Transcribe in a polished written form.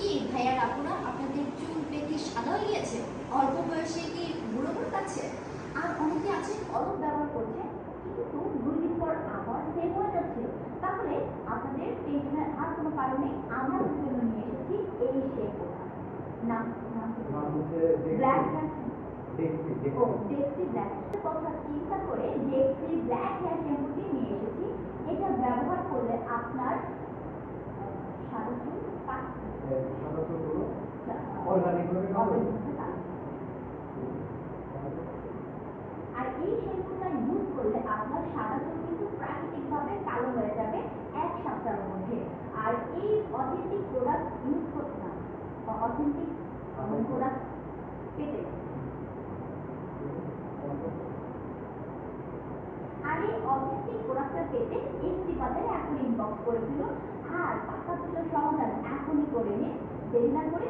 কি ভাইয়া কাকুরা আপনাদের চুল পেকে সাদা হয়ে গিয়েছে? অল্প বয়সে কি বুড়ো বুড়ো কাছে? আর অনেকে আছে কলম ব্যবহার করছে কিন্তু 2 দিন পর আবার সেম হয়ে যাচ্ছে। তাহলে আপনাদের টেনশনের আর কোনো কারণে আমরা আপনাদের জন্য নিয়ে এসেছি এই শ্যাম্পুটা। নাম নাম ব্ল্যাক ডেক্সি ব্ল্যাক কথা চিন্তা করে ডেক্সি ব্ল্যাক হেয়ার শ্যাম্পুটি নিয়ে এসেছি। এটা ব্যবহার করলে আপনার সাদা চুল আর এই শ্যাম্পুটা ইউজ করলে আপনার সাদা চুল কিন্তু প্রাকৃতিকভাবে কালো হয়ে যাবে 1 সপ্তাহের মধ্যে। আর এই অথেন্টিক প্রোডাক্ট ইউজ করতে না অথেন্টিক প্রোডাক্ট পেতে আর এই অথেন্টিক প্রোডাক্টটা পেতে একটি বাজারে এখন ইনবক্স করে দিল। আর টাকা ছিল সমাধান এখনই করে নিন, দেরি না করে